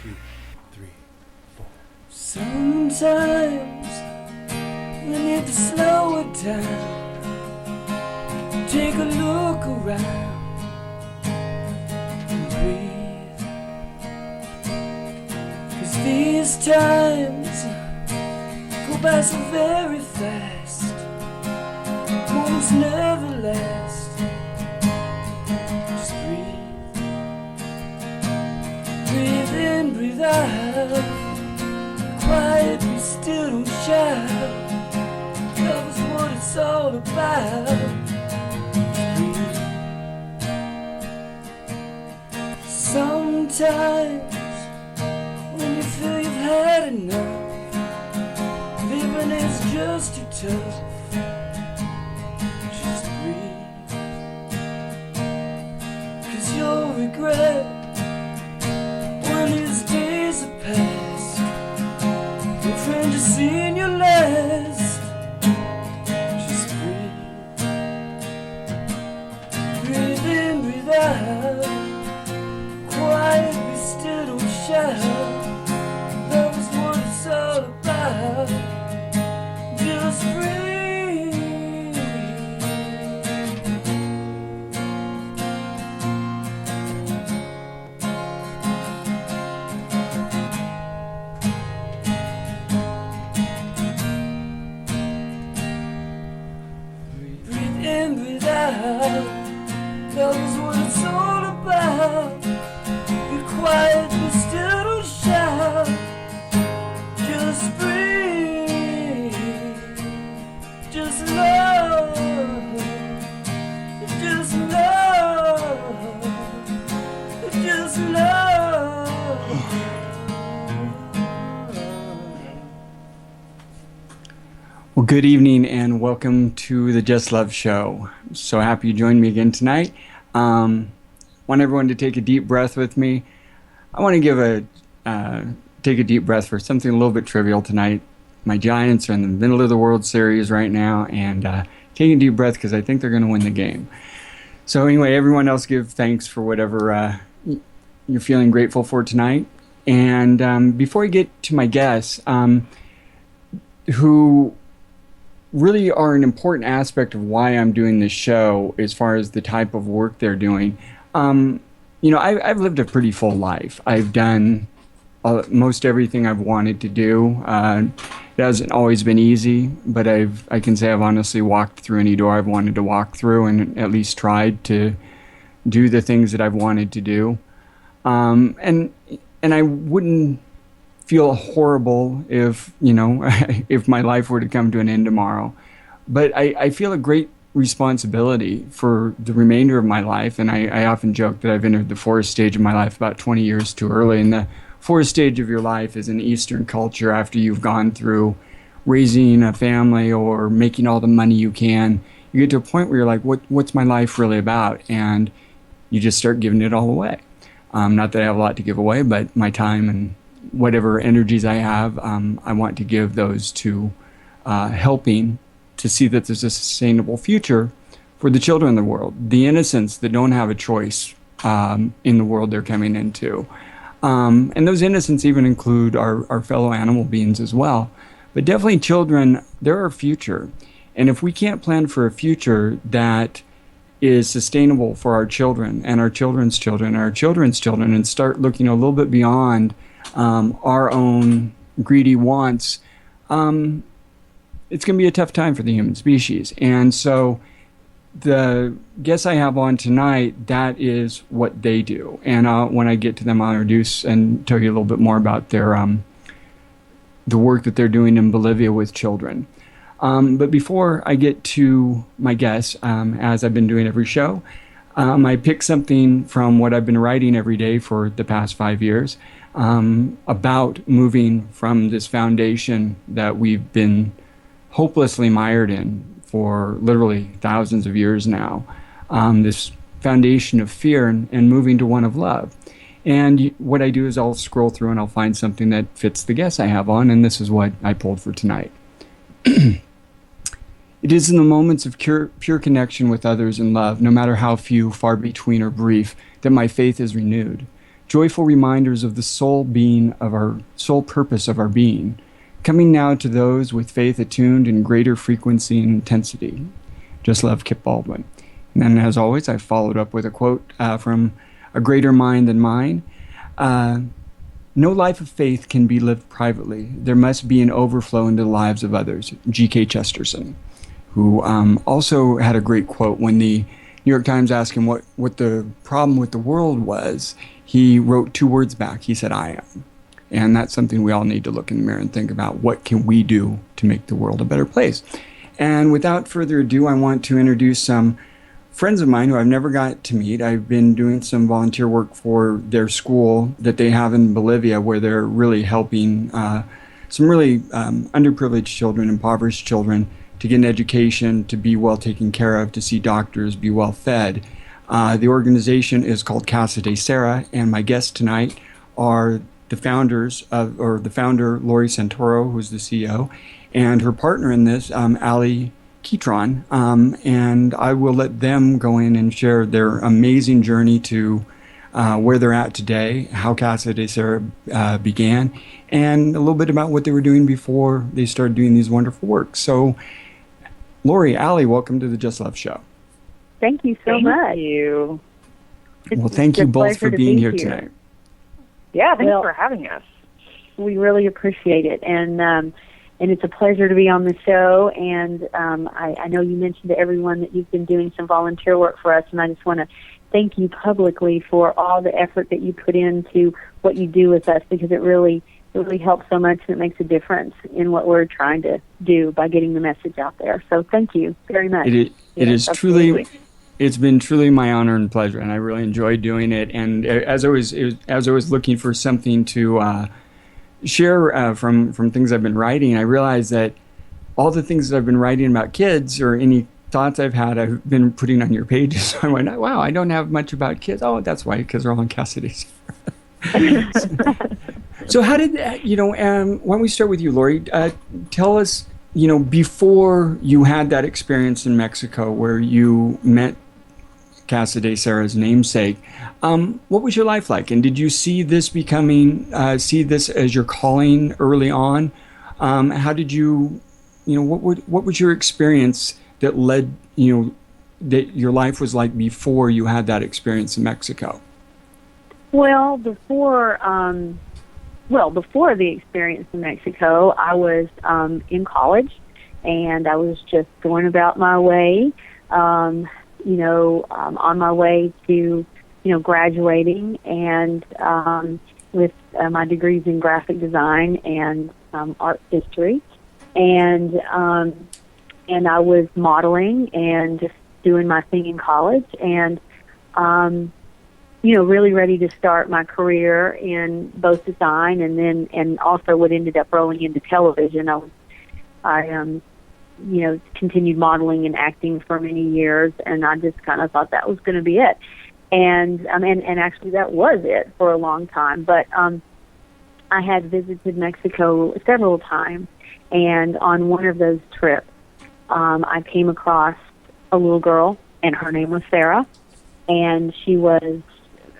2, 3, 4. Sometimes we need to slow it down, take a look around and breathe. 'Cause these times go by so very fast, moments never last. Just breathe, breathe in, breathe out. Quiet, be still, don't shout. Love is what it's all about. Breathe. Sometimes when you feel you've had enough, living is just too tough. Just breathe. 'Cause you'll regret when these days are past. Your friend just seen your last. Just breathe. Breathe in, breathe out. Quiet, be still, don't shout. Love is what it's all about. Just breathe. Breathe in, breathe out. Love is what it's all about. Be quiet, be still, don't shout. Just breathe. Just love. Just love. Just love. Well, good evening and welcome to the Just Love Show. So happy you joined me again tonight. Want everyone to take a deep breath with me. I want to take a deep breath for something a little bit trivial tonight. My Giants are in the middle of the World Series right now, and take a deep breath because I think they're going to win the game. So anyway, everyone else give thanks for whatever you're feeling grateful for tonight. And before I get to my guests, who really are an important aspect of why I'm doing this show as far as the type of work they're doing. I've lived a pretty full life. I've done most everything I've wanted to do. It hasn't always been easy, but I can say I've honestly walked through any door I've wanted to walk through and at least tried to do the things that I've wanted to do. And I wouldn't feel horrible if if my life were to come to an end tomorrow, but I feel a great responsibility for the remainder of my life, and I often joke that I've entered the forest stage of my life about 20 years too early. And the forest stage of your life is in Eastern culture after you've gone through raising a family or making all the money you can. You get to a point where you're like, what's my life really about? And you just start giving it all away. Not that I have a lot to give away, but my time and whatever energies I have, I want to give those to helping to see that there's a sustainable future for the children in the world, the innocents that don't have a choice in the world they're coming into. And those innocents even include our fellow animal beings as well. But definitely children, they're our future. And if we can't plan for a future that is sustainable for our children and our children's children and our children's children, and start looking a little bit beyond our own greedy wants, it's going to be a tough time for the human species. And so the guests I have on tonight, that is what they do. And when I get to them, I'll introduce and tell you a little bit more about their the work that they're doing in Bolivia with children. But before I get to my guests, as I've been doing every show, I picked something from what I've been writing every day for the past 5 years about moving from this foundation that we've been hopelessly mired in for literally thousands of years now, this foundation of fear and moving to one of love. And what I do is I'll scroll through and I'll find something that fits the guests I have on, and this is what I pulled for tonight. It is in the moments of pure connection with others in love, no matter how few, far between, or brief, that my faith is renewed. joyful reminders of the sole purpose of our being, coming now to those with faith attuned in greater frequency and intensity. Just love, Kip Baldwin. And then, as always, I followed up with a quote from A Greater Mind Than Mine. No life of faith can be lived privately. There must be an overflow into the lives of others. G.K. Chesterton, who also had a great quote when the New York Times asked him what the problem with the world was. He wrote 2 words back. He said, I am. And that's something we all need to look in the mirror and think about. What can we do to make the world a better place? And without further ado, I want to introduce some friends of mine who I've never got to meet. I've been doing some volunteer work for their school that they have in Bolivia, where they're really helping some really underprivileged children, impoverished children, to get an education, to be well taken care of, to see doctors, be well fed. The organization is called Casa de Sara, and my guests tonight are the founder, Lori Santoro, who's the CEO, and her partner in this, Ali Ketron, and I will let them go in and share their amazing journey to where they're at today, how Casa de Sara began, and a little bit about what they were doing before they started doing these wonderful works. So, Lori, Ali, welcome to the Just Love Show. Thank you so much. Thank you. Well, thank you both for being here tonight. Yeah, thanks for having us. We really appreciate it, and it's a pleasure to be on the show. And I know you mentioned to everyone that you've been doing some volunteer work for us, and I just want to thank you publicly for all the effort that you put into what you do with us, because it really helps so much, and it makes a difference in what we're trying to do by getting the message out there. So thank you very much. It is truly. It's been truly my honor and pleasure, and I really enjoy doing it. And as I was looking for something to share from things I've been writing, I realized that all the things that I've been writing about kids, or any thoughts I've had, I've been putting on your pages. So I went, wow, I don't have much about kids. Oh, that's why, because they're all in Casa de Sara. So how did, why don't we start with you, Lori? Tell us, before you had that experience in Mexico where you met Casa de Sara's namesake, what was your life like? And did you see this see this as your calling early on? How did you, what was your experience that led, that your life was like before you had that experience in Mexico? Well, before the experience in Mexico, I was in college, and I was just going about my way, on my way to, graduating, and with my degrees in graphic design and art history, and I was modeling and just doing my thing in college, and really ready to start my career in both design and also what ended up rolling into television. I continued modeling and acting for many years, and I just kind of thought that was going to be it. And actually that was it for a long time. But I had visited Mexico several times, and on one of those trips, I came across a little girl, and her name was Sarah, and she was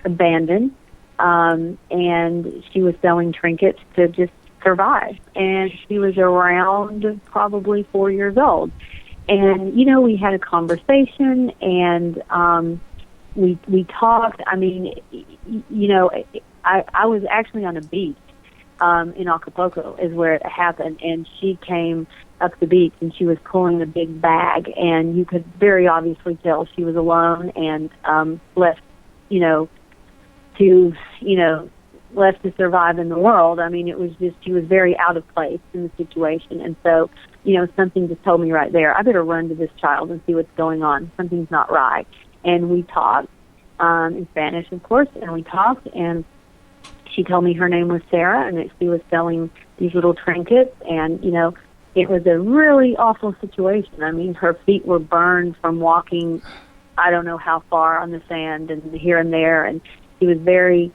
abandoned, and she was selling trinkets to just survive. And she was around probably 4 years old. And, we had a conversation, and we talked. I mean, I was actually on a beach in Acapulco is where it happened, and she came up the beach, and she was pulling a big bag, and you could very obviously tell she was alone and left to survive in the world. I mean, it was just, she was very out of place in the situation. And so, something just told me right there, I better run to this child and see what's going on. Something's not right. And we talked in Spanish, of course, and we talked, and she told me her name was Sarah and that she was selling these little trinkets. And, it was a really awful situation. I mean, her feet were burned from walking I don't know how far on the sand and here and there, and she was very,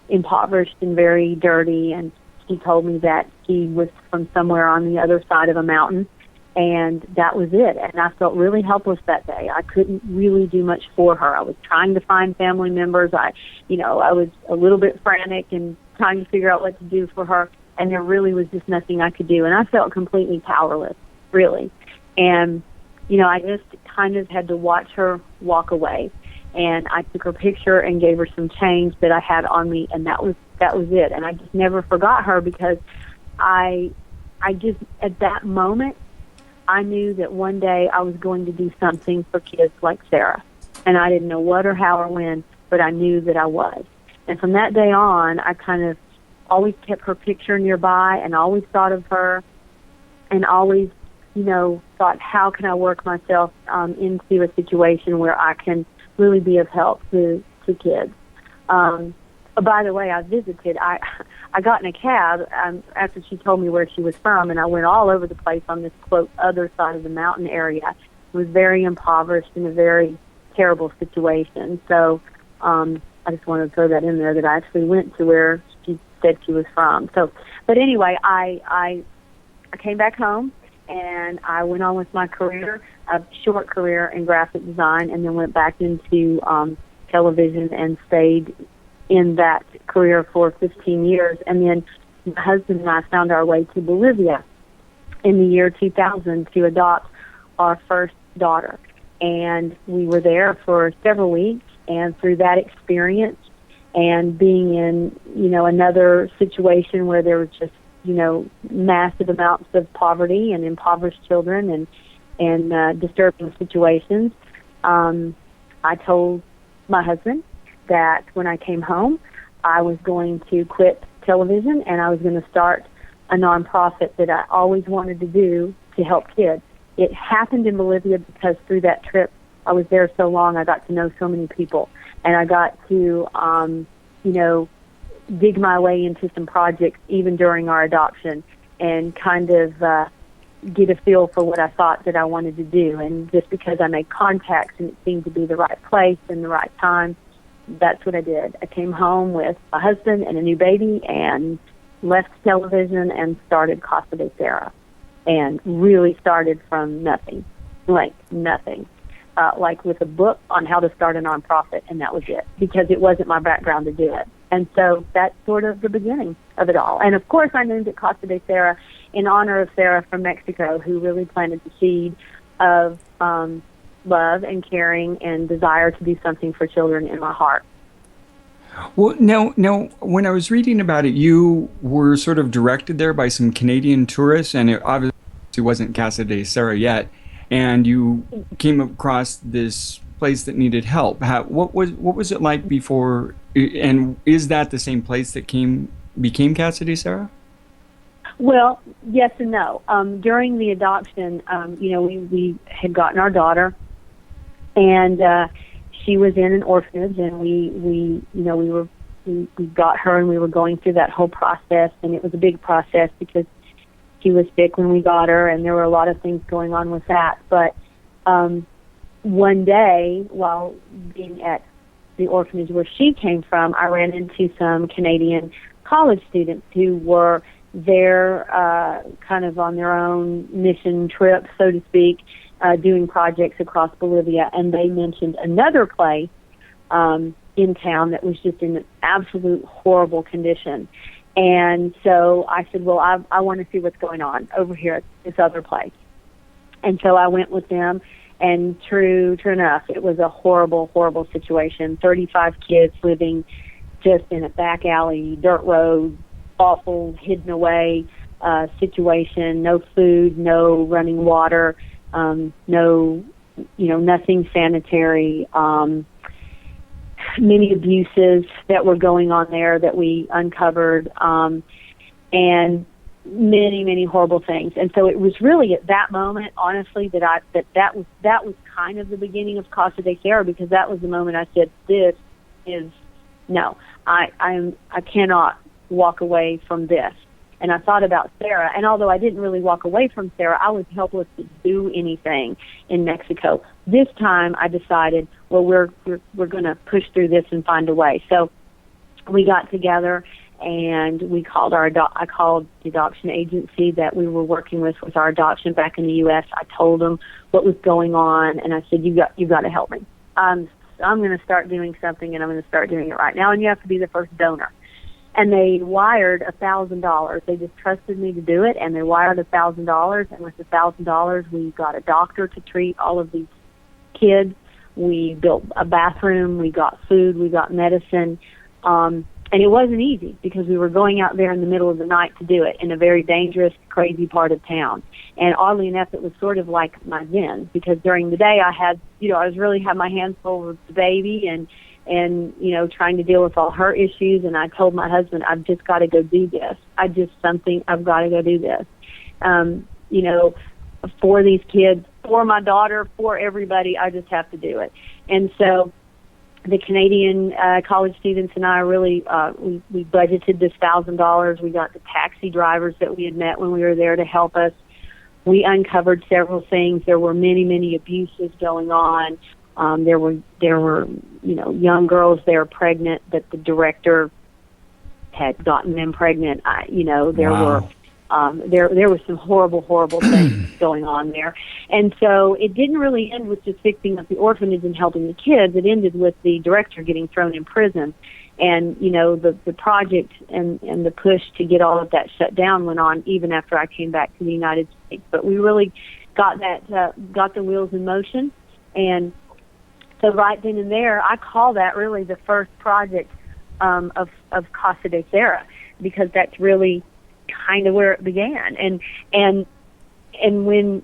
impoverished and very dirty, and she told me that she was from somewhere on the other side of a mountain, And that was it. And I felt really helpless that day. I couldn't really do much for her. I was trying to find family members. I was a little bit frantic and trying to figure out what to do for her. And there really was just nothing I could do. And I felt completely powerless, really. And, I just kind of had to watch her walk away. And I took her picture and gave her some change that I had on me. And that was it. And I just never forgot her, because I just, at that moment, I knew that one day I was going to do something for kids like Sarah. And I didn't know what or how or when, but I knew that I was. And from that day on, I kind of always kept her picture nearby and always thought of her, and always, thought, how can I work myself into a situation where I can really be of help to kids. By the way, I visited. I got in a cab after she told me where she was from, and I went all over the place on this, quote, other side of the mountain area. It was very impoverished in a very terrible situation. So I just wanted to throw that in there, that I actually went to where she said she was from. So, but anyway, I came back home, and I went on with my career, a short career in graphic design, and then went back into television and stayed in that career for 15 years. And then my husband and I found our way to Bolivia in the year 2000 to adopt our first daughter. And we were there for several weeks, and through that experience and being in, another situation where there was just, massive amounts of poverty and impoverished children and disturbing situations, I told my husband that when I came home, I was going to quit television and I was going to start a nonprofit that I always wanted to do to help kids. It happened in Bolivia because through that trip, I was there so long, I got to know so many people, and I got to, dig my way into some projects even during our adoption, and kind of get a feel for what I thought that I wanted to do. And just because I made contacts and it seemed to be the right place and the right time, that's what I did. I came home with a husband and a new baby and left television and started Casa de Sara, and really started from nothing, like nothing, like with a book on how to start a nonprofit, and that was it, because it wasn't my background to do it. And so that's sort of the beginning of it all. And of course I named it Casa de Sara in honor of Sarah from Mexico, who really planted the seed of love and caring and desire to do something for children in my heart. Well, now, when I was reading about it, you were sort of directed there by some Canadian tourists, and it obviously wasn't Casa de Sara yet, and you came across this place that needed help. What was it like before, and is that the same place that became Casa de Sara? Well, yes and no. During the adoption, we had gotten our daughter, and she was in an orphanage, and we got her, and we were going through that whole process, and it was a big process because she was sick when we got her, and there were a lot of things going on with that. But one day, while being at the orphanage where she came from, I ran into some Canadian college students who were there kind of on their own mission trip, so to speak, doing projects across Bolivia, and they mentioned another place in town that was just in an absolute horrible condition. And so I said, well, I want to see what's going on over here at this other place. And so I went with them, and true enough, it was a horrible, horrible situation. 35 kids living just in a back alley, dirt road, awful, hidden away situation, no food, no running water, no, nothing sanitary, many abuses that were going on there that we uncovered, and many, many horrible things. And so it was really at that moment, honestly, that was kind of the beginning of Casa de Sara, because that was the moment I said, this is, no, I cannot walk away from this. And I thought about Sarah, and although I didn't really walk away from Sarah, I was helpless to do anything in Mexico. This time I decided, well, we're going to push through this and find a way. So we got together and I called the adoption agency that we were working with our adoption back in the U.S. I told them what was going on, and I said, you got to help me. I'm going to start doing something, and I'm going to start doing it right now, and you have to be the first donor. And they wired $1,000. They just trusted me to do it, and they wired $1,000. And with the $1,000, we got a doctor to treat all of these kids. We built a bathroom. We got food. We got medicine. And it wasn't easy because we were going out there in the middle of the night to do it in a very dangerous, crazy part of town. And oddly enough, it was sort of like my zen, because during the day I was really had my hands full with the baby and trying to deal with all her issues. And I told my husband, I've just got to go do this. I've got to go do this. For these kids, for my daughter, for everybody, I just have to do it. And so the Canadian college students and I really, we budgeted this $1,000. We got the taxi drivers that we had met when we were there to help us. We uncovered several things. There were many, many abuses going on. There were young girls there pregnant that the director had gotten them pregnant. There were some horrible things going on there. And so it didn't really end with just fixing up the orphanage and helping the kids. It ended with the director getting thrown in prison. And, the project and the push to get all of that shut down went on even after I came back to the United States. But we really got the wheels in motion. And so right then and there, I call that really the first project of Casa de Sara, because that's really kind of where it began. And when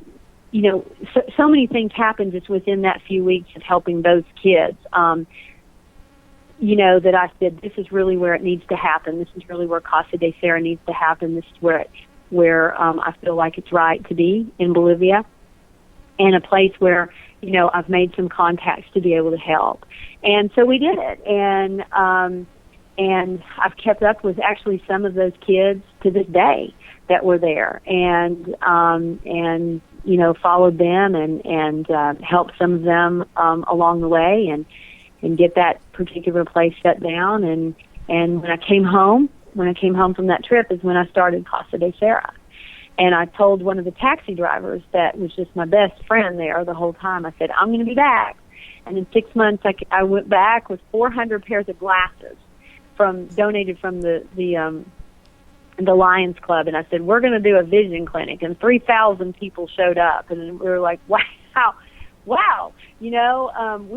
so many things happened just within that few weeks of helping those kids, that I said, this is really where it needs to happen. This is really where Casa de Sara needs to happen. This is where I feel like it's right to be, in Bolivia, and a place where I've made some contacts to be able to help. And so we did it. And I've kept up with actually some of those kids to this day that were there, and followed them and helped some of them along the way and get that particular place shut down. And when I came home from that trip is when I started Casa de Sara. And I told one of the taxi drivers that was just my best friend there the whole time, I said, I'm going to be back. And in 6 months, I went back with 400 pairs of glasses donated from the Lions Club. And I said, we're going to do a vision clinic. And 3,000 people showed up. And we were like, wow, we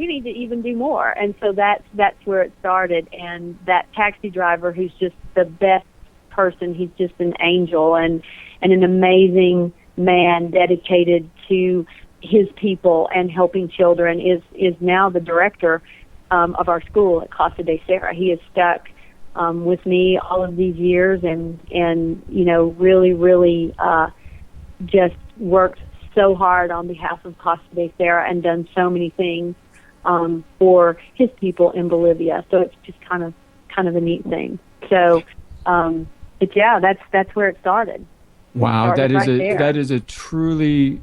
need to even do more. And so that's where it started. And that taxi driver, who's just the best person, he's just an angel and an amazing man dedicated to his people and helping children, is now the director of our school at Casa de Sara. He has stuck with me all of these years and really just worked so hard on behalf of Casa de Sara and done so many things for his people in Bolivia. So it's just kind of a neat thing. So, that's where it started. Wow, that is a truly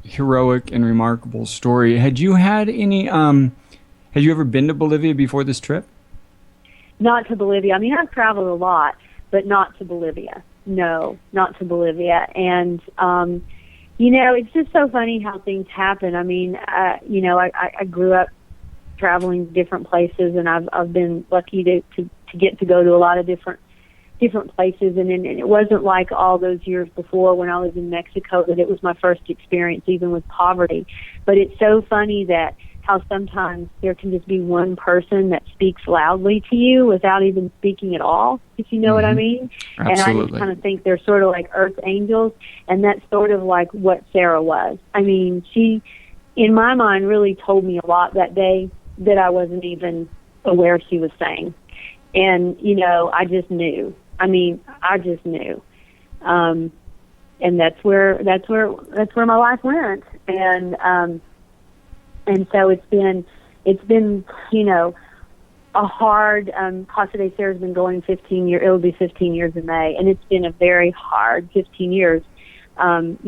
heroic and remarkable story. Had you had any? Had you ever been to Bolivia before this trip? Not to Bolivia. I mean, I've traveled a lot, but not to Bolivia. No, not to Bolivia. And it's just so funny how things happen. I mean, I grew up traveling to different places, and I've been lucky to get to go to a lot of different places, and it wasn't like all those years before when I was in Mexico that it was my first experience even with poverty. But it's so funny that how sometimes there can just be one person that speaks loudly to you without even speaking at all, if you know what I mean. Absolutely. And I just kind of think they're sort of like earth angels, and that's sort of like what Sarah was. I mean, she, in my mind, really told me a lot that day that I wasn't even aware she was saying. And, I just knew. I just knew. And that's where my life went. And so it's been, a hard, Casa de Sara's been going 15 years, it'll be 15 years in May, and it's been a very hard 15 years. You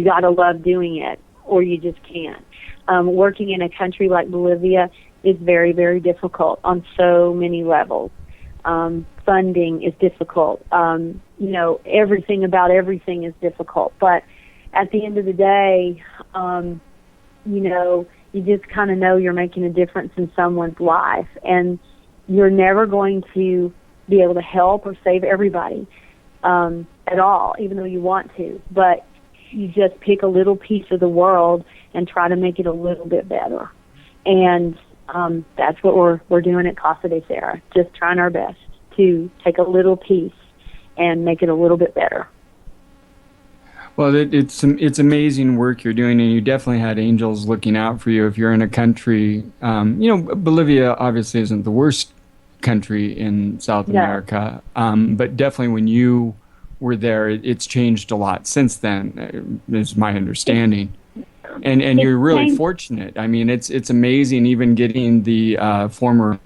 gotta love doing it, or you just can't. Working in a country like Bolivia is very, very difficult on so many levels. Funding is difficult. Everything about everything is difficult. But at the end of the day, you just kind of know you're making a difference in someone's life, and you're never going to be able to help or save everybody at all, even though you want to. But you just pick a little piece of the world and try to make it a little bit better. And that's what we're doing at Casa de Sara, just trying our best to take a little piece and make it a little bit better. Well, it's amazing work you're doing, and you definitely had angels looking out for you. If you're in a country, Bolivia obviously isn't the worst country in South America, but definitely when you were there, it's changed a lot since then, is my understanding. And you're really fortunate. I mean, it's amazing even getting the former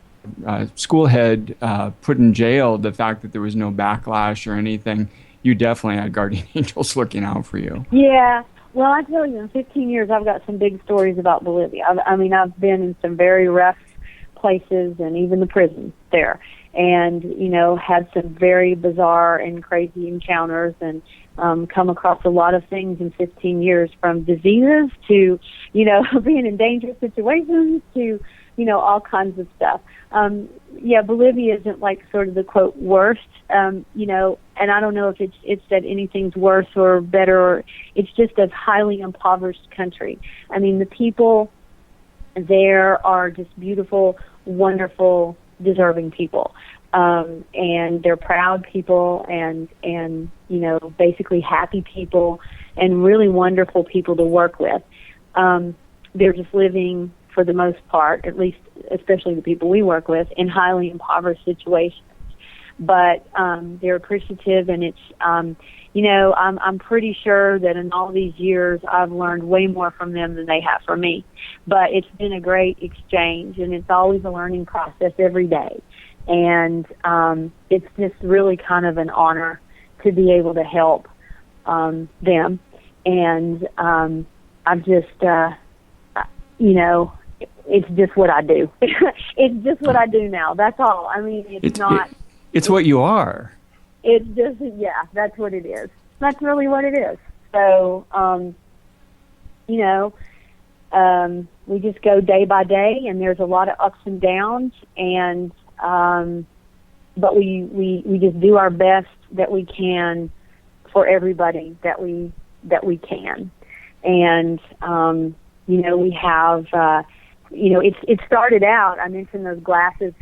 school head put in jail, the fact that there was no backlash or anything. You definitely had guardian angels looking out for you. Yeah. Well, I tell you, in 15 years, I've got some big stories about Bolivia. I've been in some very rough places and even the prison there, and, had some very bizarre and crazy encounters, and come across a lot of things in 15 years, from diseases to, being in dangerous situations to, all kinds of stuff. Bolivia isn't like sort of the quote worst, and I don't know if it's that anything's worse or better, or it's just a highly impoverished country. I mean, the people there are just beautiful, wonderful, deserving people. And they're proud people and basically happy people and really wonderful people to work with. They're just living, for the most part, at least, especially the people we work with, in highly impoverished situations. But they're appreciative, and it's, I'm pretty sure that in all these years I've learned way more from them than they have from me. But it's been a great exchange, and it's always a learning process every day. And it's just really kind of an honor to be able to help them. And I've just, it's just what I do. It's just what I do now. That's all. I mean, it's what you are. It's just, that's what it is. That's really what it is. So, we just go day by day, and there's a lot of ups and downs, and but we just do our best that we can for everybody that we can. And we have it started out, I mentioned those glasses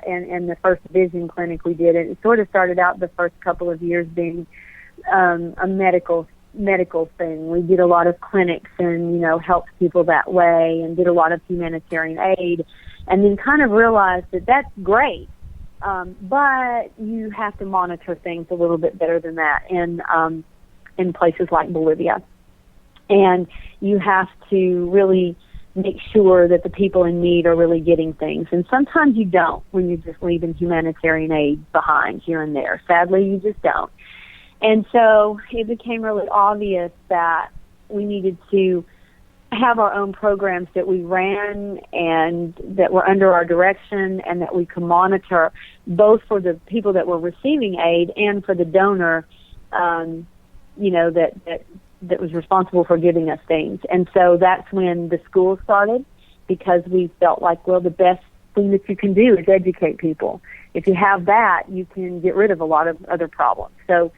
and the first vision clinic we did. It sort of started out the first couple of years being a medical thing. We did a lot of clinics and helped people that way, and did a lot of humanitarian aid, and then kind of realized that that's great, but you have to monitor things a little bit better than that in places like Bolivia, and you have to really make sure that the people in need are really getting things. And sometimes you don't, when you're just leaving humanitarian aid behind here and there. Sadly, you just don't. And so it became really obvious that we needed to have our own programs that we ran and that were under our direction, and that we could monitor both for the people that were receiving aid and for the donor, that was responsible for giving us things. And so that's when the school started, because we felt like, well, the best thing that you can do is educate people. If you have that, you can get rid of a lot of other problems. So,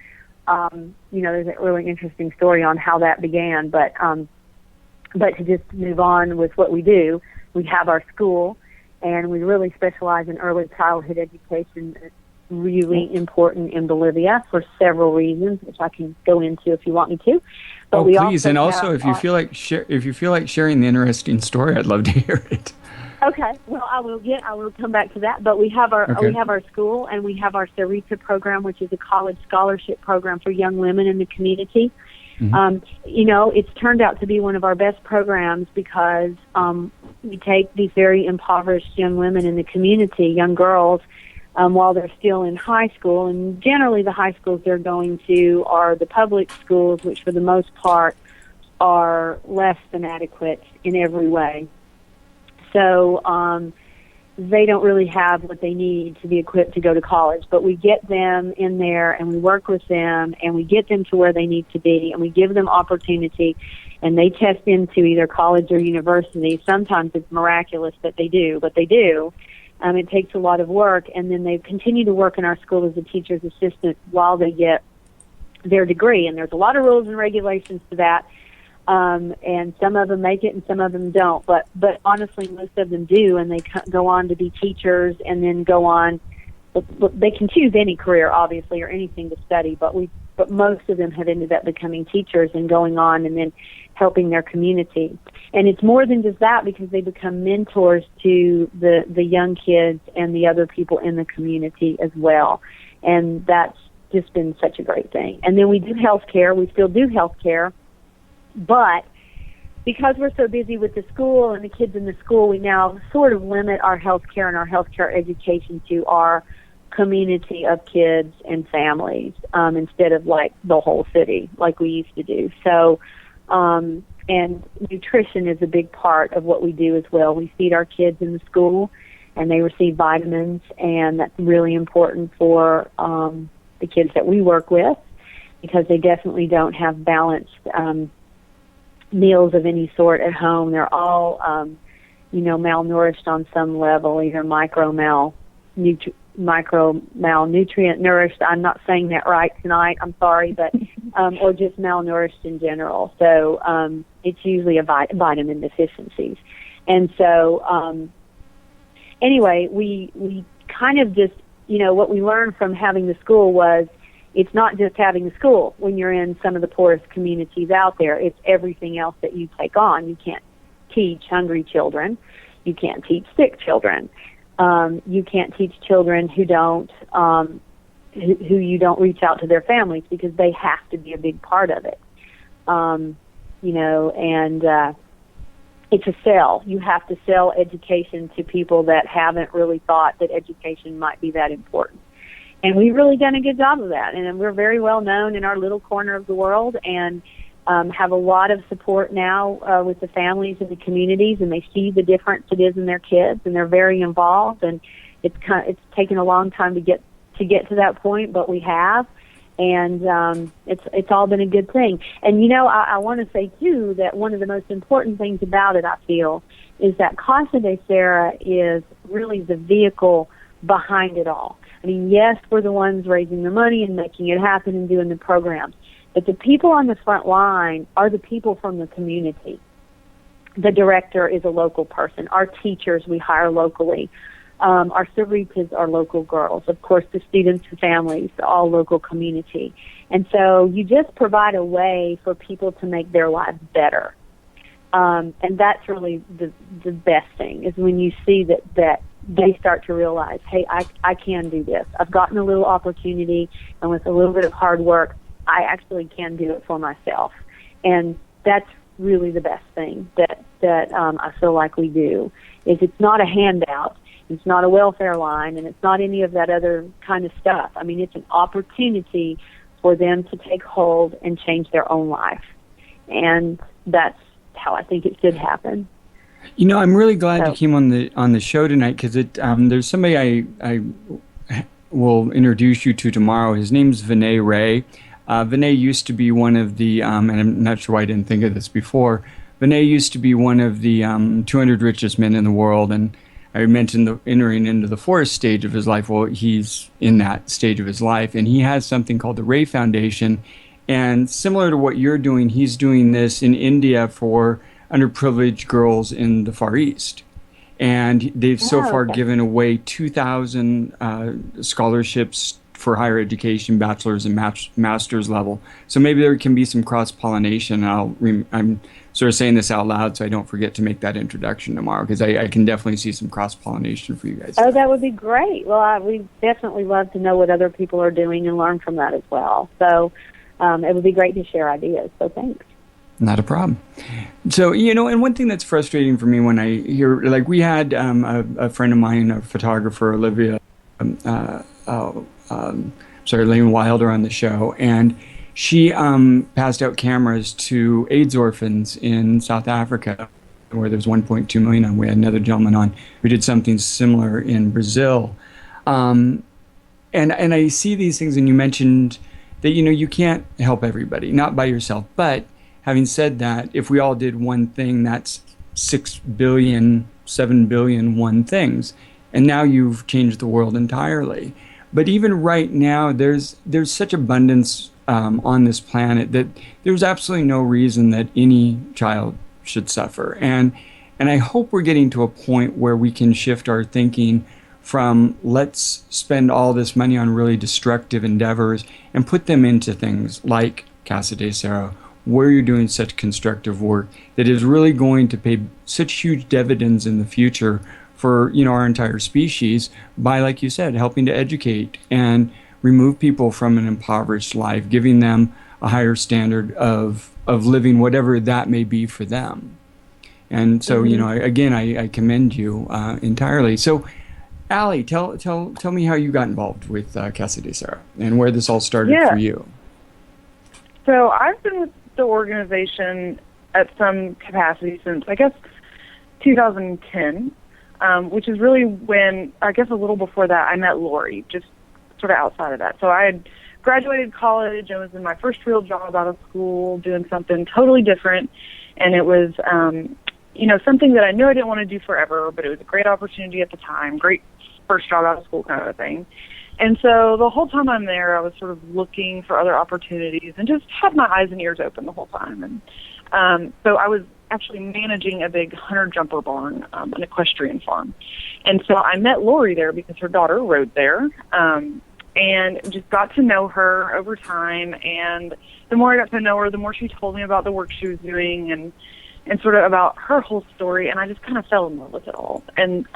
there's a really interesting story on how that began. But to just move on with what we do, we have our school, and we really specialize in early childhood education. It's really important in Bolivia for several reasons, which I can go into if you want me to. But please, and also if you feel like sharing the interesting story, I'd love to hear it. Okay, well, I will come back to that. But we have our school, and we have our Sarita program, which is a college scholarship program for young women in the community. Mm-hmm. It's turned out to be one of our best programs, because we take these very impoverished young women in the community, young girls, while they're still in high school. And generally the high schools they're going to are the public schools, which for the most part are less than adequate in every way. So they don't really have what they need to be equipped to go to college. But we get them in there, and we work with them, and we get them to where they need to be, and we give them opportunity, and they test into either college or university. Sometimes it's miraculous that they do, but they do. It takes a lot of work, and then they continue to work in our school as a teacher's assistant while they get their degree. And there's a lot of rules and regulations to that, and some of them make it and some of them don't. But honestly, most of them do, and they go on to be teachers and then go on. They can choose any career, obviously, or anything to study, but most of them have ended up becoming teachers and going on and then helping their community. And it's more than just that, because they become mentors to the young kids and the other people in the community as well. And that's just been such a great thing. And then we do health care. We still do health care. But because we're so busy with the school and the kids in the school, we now sort of limit our health care and our health care education to our community of kids and families, instead of like the whole city like we used to do. So, and nutrition is a big part of what we do as well. We feed our kids in the school, and they receive vitamins, and that's really important for the kids that we work with, because they definitely don't have balanced meals of any sort at home. They're all, malnourished on some level, either micromalnutrient nourished. I'm not saying that right tonight. I'm sorry, but or just malnourished in general. So it's usually a vitamin deficiencies. And so anyway, we kind of just, what we learned from having the school was it's not just having the school when you're in some of the poorest communities out there. It's everything else that you take on. You can't teach hungry children. You can't teach sick children. You can't teach children who you don't reach out to their families, because they have to be a big part of it. It's a sell. You have to sell education to people that haven't really thought that education might be that important. And we've really done a good job of that. And we're very well known in our little corner of the world, and have a lot of support now with the families and the communities, and they see the difference it is in their kids, and they're very involved. And it's taken a long time to get to that point, but we have, and it's all been a good thing. And I want to say too that one of the most important things about it, I feel, is that Casa de Sara is really the vehicle behind it all. I mean, yes, we're the ones raising the money and making it happen and doing the programs, but the people on the front line are the people from the community. The director is a local person. Our teachers we hire locally. Our servitas are local girls. Of course, the students and families, all local community. And so you just provide a way for people to make their lives better. And that's really the best thing, is when you see that they start to realize, hey, I can do this. I've gotten a little opportunity, and with a little bit of hard work, I actually can do it for myself. And that's really the best thing that I feel like we do, is it's not a handout, it's not a welfare line, and it's not any of that other kind of stuff. I mean, it's an opportunity for them to take hold and change their own life. And that's how I think it should happen. I'm really glad you came on the show tonight, because there's somebody I will introduce you to tomorrow. His name's Vinay Ray. Vinay used to be one of the, and I'm not sure why I didn't think of this before, Vinay used to be one of the 200 richest men in the world, and I mentioned entering into the forest stage of his life. Well, he's in that stage of his life, and he has something called the Ray Foundation, and similar to what you're doing, he's doing this in India for underprivileged girls in the Far East. And they've so far given away 2,000 scholarships for higher education, bachelor's and master's level. So maybe there can be some cross-pollination. I'm sort of saying this out loud so I don't forget to make that introduction tomorrow, because I can definitely see some cross-pollination for you guys. Oh, that would be great. Well, we definitely love to know what other people are doing and learn from that as well. So it would be great to share ideas. So thanks. Not a problem. So, and one thing that's frustrating for me when I hear, like, we had a friend of mine, a photographer, Olivia, Lane Wilder, on the show, and she passed out cameras to AIDS orphans in South Africa. where there's 1.2 million, and we had another gentleman on who did something similar in Brazil. And I see these things, and you mentioned that, you can't help everybody, not by yourself. But having said that, if we all did one thing, that's 6 billion, 7 billion one things. And now you've changed the world entirely. But even right now, there's such abundance on this planet that there's absolutely no reason that any child should suffer. And I hope we're getting to a point where we can shift our thinking from let's spend all this money on really destructive endeavors and put them into things like Casa de Sara, where you're doing such constructive work that is really going to pay such huge dividends in the future for our entire species by, like you said, helping to educate and remove people from an impoverished life, giving them a higher standard of living, whatever that may be for them. And so, I commend you entirely. So, Allie, tell me how you got involved with Casa de Sara and where this all started for you. So I've been with the organization at some capacity since, I guess, 2010, which is really when, I guess a little before that, I met Lori, just sort of outside of that. So I had graduated college and was in my first real job out of school doing something totally different. And it was, something that I knew I didn't want to do forever, but it was a great opportunity at the time, great first job out of school kind of a thing. And so the whole time I'm there, I was sort of looking for other opportunities and just had my eyes and ears open the whole time. And so I was actually managing a big hunter jumper barn, an equestrian farm. And so I met Lori there because her daughter rode there, and just got to know her over time. And the more I got to know her, the more she told me about the work she was doing and sort of about her whole story. And I just kind of fell in love with it all. And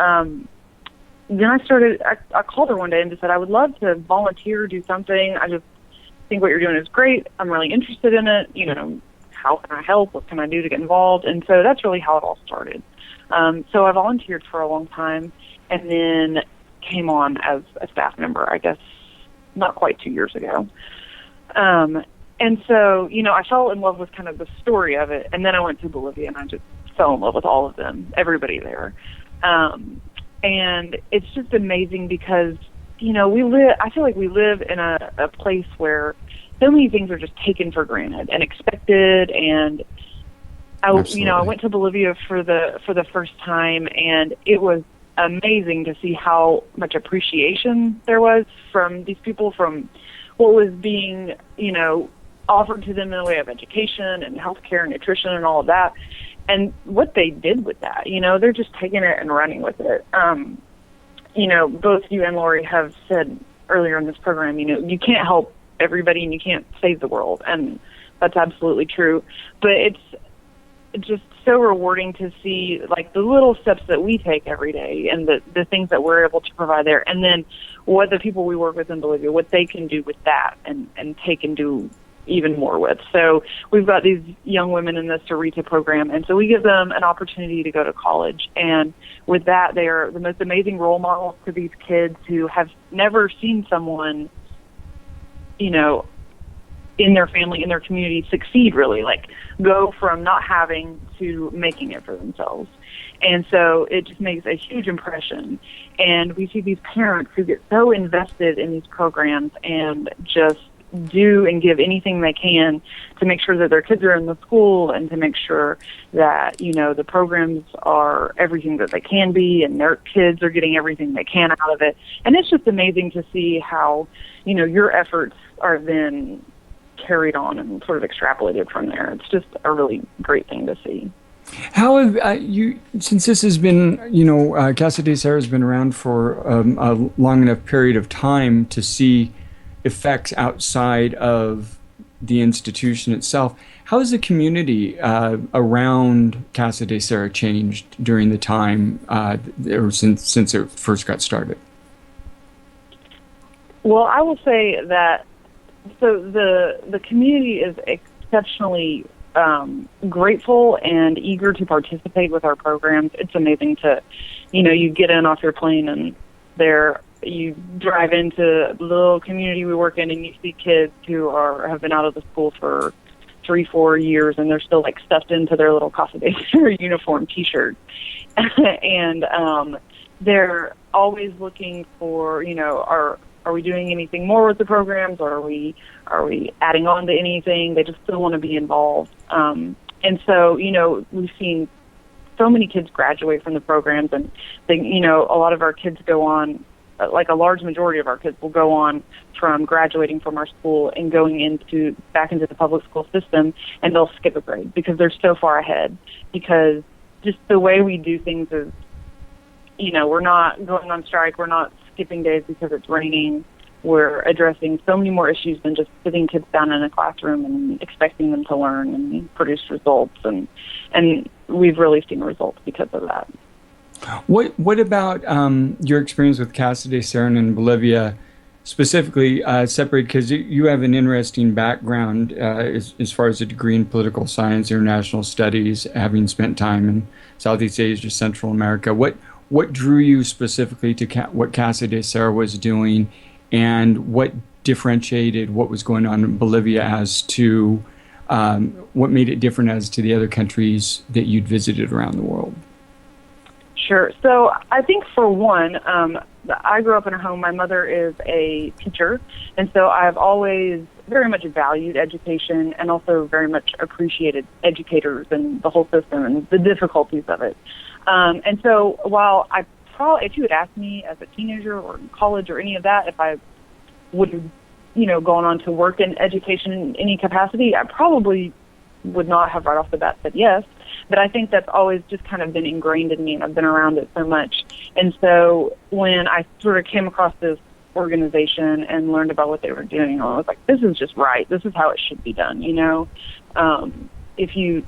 then I called her one day and just said, I would love to volunteer, do something. I just think what you're doing is great. I'm really interested in it. How can I help? What can I do to get involved? And so that's really how it all started. So I volunteered for a long time and then came on as a staff member, I guess, not quite 2 years ago. And so, I fell in love with kind of the story of it. And then I went to Bolivia and I just fell in love with all of them, everybody there. And it's just amazing because, I feel like we live in a place where so many things are just taken for granted and expected. And I went to Bolivia for the first time, and it was amazing to see how much appreciation there was from these people, from what was being, offered to them in the way of education and healthcare and nutrition and all of that. And what they did with that, they're just taking it and running with it. Both you and Lori have said earlier in this program, you can't help everybody and you can't save the world. And that's absolutely true. But it's just so rewarding to see, like, the little steps that we take every day and the things that we're able to provide there. And then what the people we work with in Bolivia, what they can do with that and take and do even more with. So we've got these young women in the Sarita program, and so we give them an opportunity to go to college. And with that, they are the most amazing role models to these kids who have never seen someone, in their family, in their community, succeed, really, like go from not having to making it for themselves. And so it just makes a huge impression. And we see these parents who get so invested in these programs and just do and give anything they can to make sure that their kids are in the school and to make sure that, the programs are everything that they can be and their kids are getting everything they can out of it. And it's just amazing to see how, your efforts are then carried on and sort of extrapolated from there. It's just a really great thing to see. How have you, since this has been, Casa de Sara has been around for a long enough period of time to see effects outside of the institution itself, how has the community around Casa de Sara changed during the time or since it first got started? Well, I will say that the community is exceptionally grateful and eager to participate with our programs. It's amazing to, you get in off your plane and you drive into the little community we work in and you see kids who have been out of the school for 3-4 years, and they're still like stuffed into their little Casa de Sara uniform T-shirt. And they're always looking for, are we doing anything more with the programs, or are we adding on to anything? They just still want to be involved. And so, we've seen so many kids graduate from the programs, and a lot of our kids go on, like a large majority of our kids will go on from graduating from our school and going back into the public school system, and they'll skip a grade because they're so far ahead. Because just the way we do things is, we're not going on strike, we're not skipping days because it's raining. We're addressing so many more issues than just sitting kids down in a classroom and expecting them to learn and produce results. And we've really seen results because of that. What about your experience with Casa de Sara in Bolivia, specifically separate, because you have an interesting background as far as a degree in political science, international studies, having spent time in Southeast Asia, Central America. What drew you specifically to what Casa de Sara was doing, and what differentiated what was going on in Bolivia as to what made it different as to the other countries that you'd visited around the world? Sure. So I think, for one, I grew up in a home. My mother is a teacher, and so I've always very much valued education and also very much appreciated educators and the whole system and the difficulties of it. And so while if you had asked me as a teenager or in college or any of that, if I would have, gone on to work in education in any capacity, I probably would not have right off the bat said yes. But I think that's always just kind of been ingrained in me, and I've been around it so much. And so when I sort of came across this organization and learned about what they were doing, I was like, this is just right. This is how it should be done, If you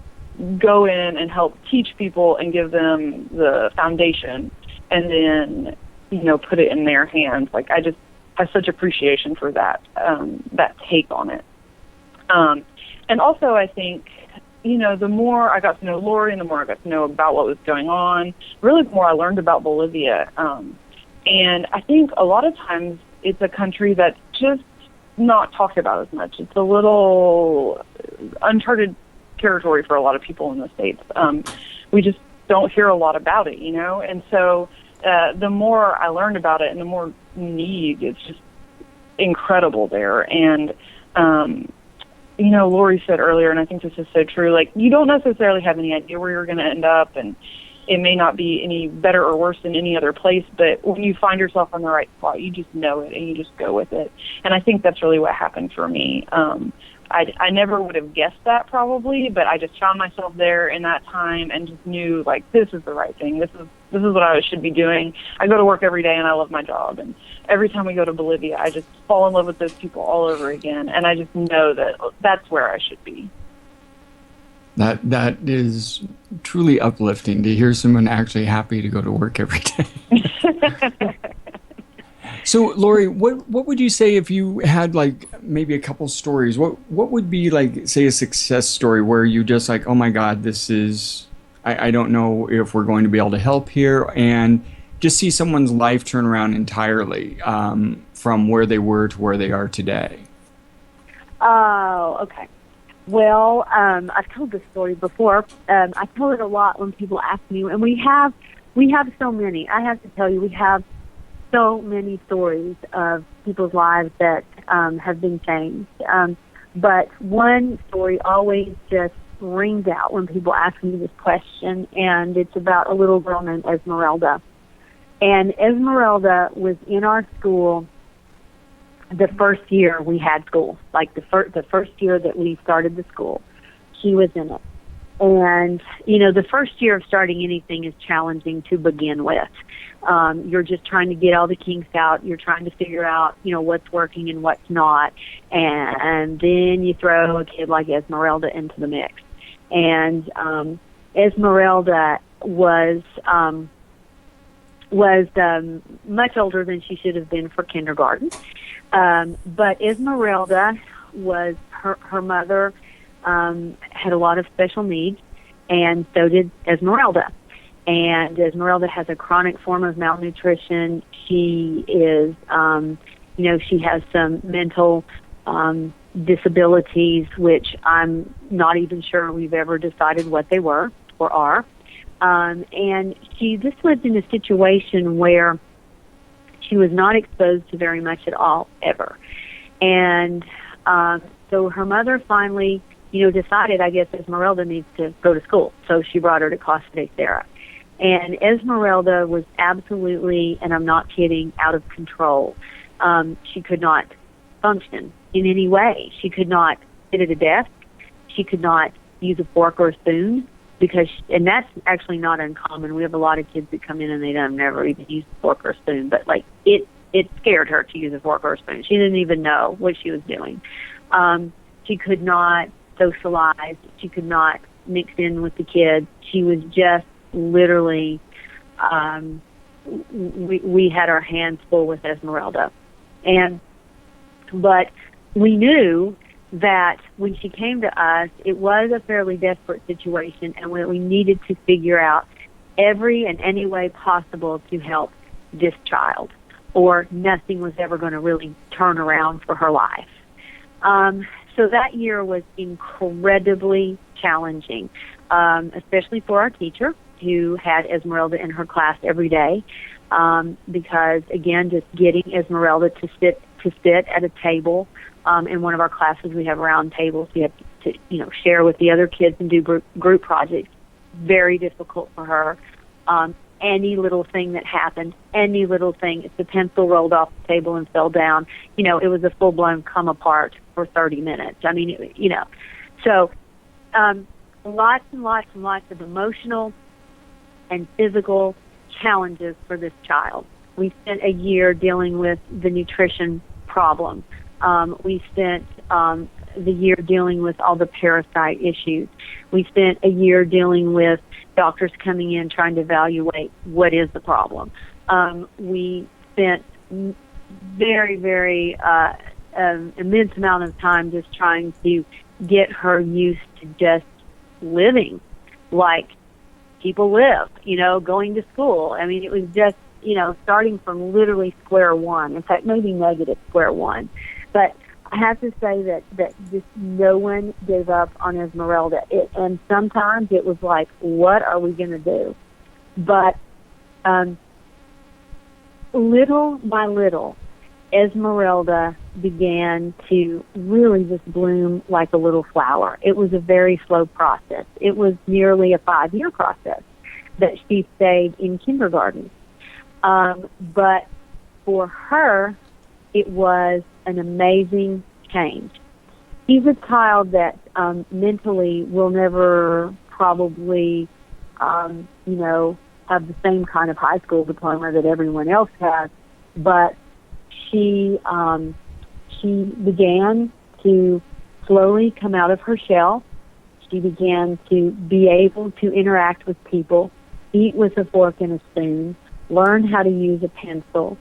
go in and help teach people and give them the foundation and then, put it in their hands, like, I just have such appreciation for that take on it. And also I think, the more I got to know Lori and the more I got to know about what was going on, really the more I learned about Bolivia. And I think a lot of times it's a country that's just not talked about as much. It's a little uncharted territory for a lot of people in the States. We just don't hear a lot about it, And so the more I learned about it and the more need, it's just incredible there. And, Lori said earlier, and I think this is so true, like, you don't necessarily have any idea where you're going to end up, and it may not be any better or worse than any other place, but when you find yourself on the right spot, you just know it and you just go with it. And I think that's really what happened for me. I never would have guessed that probably, but I just found myself there in that time and just knew, like, this is the right thing. This is what I should be doing. I go to work every day and I love my job. And every time we go to Bolivia, I just fall in love with those people all over again. And I just know that that's where I should be. That is truly uplifting to hear someone actually happy to go to work every day. So, Lori, what would you say if you had, like, maybe a couple stories? What would be, like, say, a success story where you just like, oh my God, this is, I don't know if we're going to be able to help here, and just see someone's life turn around entirely from where they were to where they are today? Oh, okay. Well, I've told this story before. I tell it a lot when people ask me, and we have so many. I have to tell you, we have so many stories of people's lives that have been changed. But one story always just rings out when people ask me this question, and it's about a little girl named Esmeralda. And Esmeralda was in our school the first year we had school, like the first year that we started the school. She was in it. And, the first year of starting anything is challenging to begin with. You're just trying to get all the kinks out. You're trying to figure out, what's working and what's not. And then you throw a kid like Esmeralda into the mix. And Esmeralda was much older than she should have been for kindergarten. But Esmeralda was, her mother had a lot of special needs, and so did Esmeralda. And Esmeralda has a chronic form of malnutrition. She is, she has some mental disabilities, which I'm not even sure we've ever decided what they were or are. And she just lived in a situation where she was not exposed to very much at all, ever. And so her mother finally, decided, I guess, Esmeralda needs to go to school. So she brought her to Casa de Sara. And Esmeralda was absolutely, and I'm not kidding, out of control. She could not function in any way. She could not sit at a desk. She could not use a fork or a spoon, and that's actually not uncommon. We have a lot of kids that come in and they don't never even use a fork or a spoon, but it scared her to use a fork or a spoon. She didn't even know what she was doing. She could not socialize. She could not mix in with the kids. She was just literally, we had our hands full with Esmeralda. But we knew that when she came to us, it was a fairly desperate situation, and we needed to figure out every and any way possible to help this child, or nothing was ever going to really turn around for her life. So that year was incredibly challenging, especially for our teacher, who had Esmeralda in her class every day, because, again, just getting Esmeralda to sit at a table. In one of our classes, we have round tables. We have to share with the other kids and do group projects. Very difficult for her. Any little thing that happened, any little thing, if the pencil rolled off the table and fell down, it was a full-blown come apart for 30 minutes. I mean, so lots and lots and lots of emotional and physical challenges for this child. We spent a year dealing with the nutrition problem. We spent the year dealing with all the parasite issues. We spent a year dealing with doctors coming in trying to evaluate what is the problem. We spent very, very immense amount of time just trying to get her used to just living like people live, going to school. I mean, it was just, starting from literally square one. In fact, maybe negative square one. But I have to say that just no one gave up on Esmeralda. And sometimes it was like, what are we going to do? But little by little, Esmeralda began to really just bloom like a little flower. It was a very slow process. It was nearly a 5-year process that she stayed in kindergarten. But for her, it was an amazing change. She's a child that mentally will never probably, have the same kind of high school diploma that everyone else has, but she began to slowly come out of her shell. She began to be able to interact with people, eat with a fork and a spoon, learn how to use a pencil,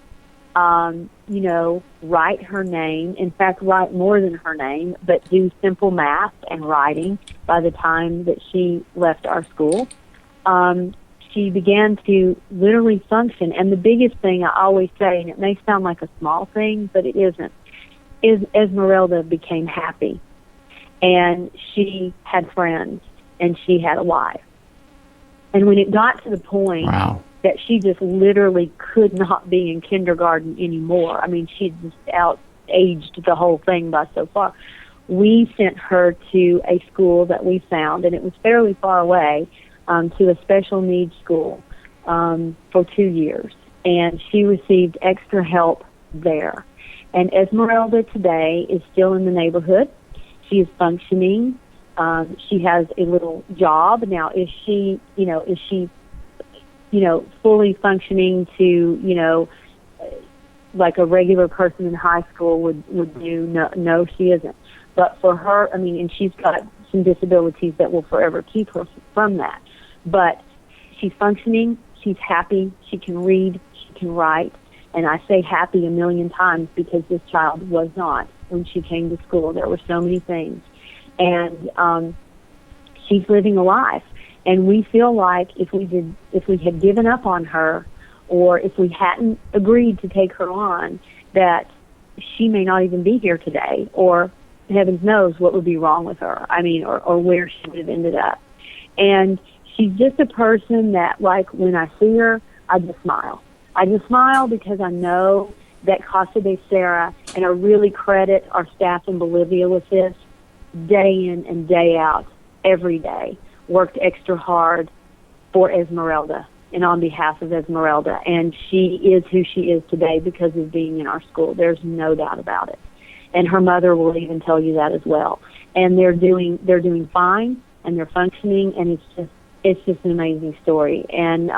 write her name. In fact, write more than her name, but do simple math and writing by the time that she left our school. She began to literally function. And the biggest thing I always say, and it may sound like a small thing, but it isn't, is Esmeralda became happy. And she had friends, and she had a life. And when it got to the point that she just literally could not be in kindergarten anymore, I mean, she just out-aged the whole thing by so far, we sent her to a school that we found, and it was fairly far away, to a special needs school for 2 years. And she received extra help there. And Esmeralda today is still in the neighborhood. She is functioning. She has a little job. Now, is she fully functioning to, like a regular person in high school would do? No, she isn't. But for her, I mean, and she's got some disabilities that will forever keep her from that. But she's functioning, she's happy, she can read, she can write. And I say happy a million times because this child was not when she came to school. There were so many things. And she's living a life. And we feel like if we had given up on her, or if we hadn't agreed to take her on, that she may not even be here today, or heavens knows what would be wrong with her. I mean, or where she would have ended up. And she's just a person that, like, when I see her, I just smile. I just smile because I know that Casa de Sara, and I really credit our staff in Bolivia with this, day in and day out, every day, worked extra hard for Esmeralda and on behalf of Esmeralda. And she is who she is today because of being in our school. There's no doubt about it. And her mother will even tell you that as well. And they're doing fine, and they're functioning, and it's just an amazing story. And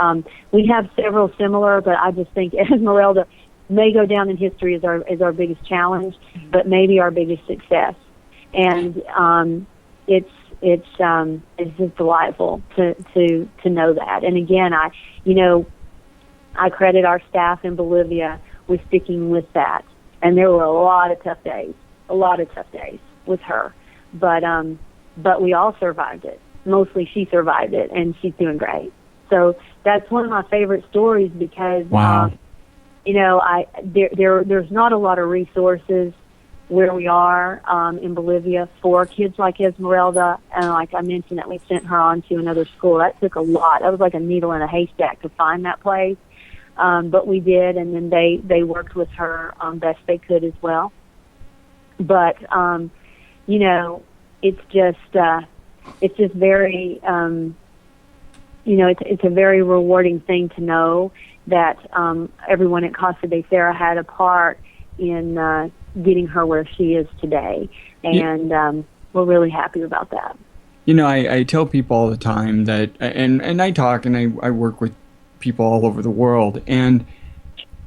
we have several similar, but I just think Esmeralda may go down in history as our biggest challenge, but maybe our biggest success. And it's just delightful to know that. And again, I credit our staff in Bolivia with sticking with that. And there were a lot of tough days with her, but we all survived it. Mostly she survived it, and she's doing great. So that's one of my favorite stories because, wow. There's not a lot of resources where we are in Bolivia for kids like Esmeralda, and like I mentioned, that we sent her on to another school. That took a lot. That was like a needle in a haystack to find that place, but we did, and then they worked with her best they could as well. But it's just very it's a very rewarding thing to know that everyone at Casa de Sara had a part in getting her where she is today, and we're really happy about that. I tell people all the time that, and I talk and I work with people all over the world, and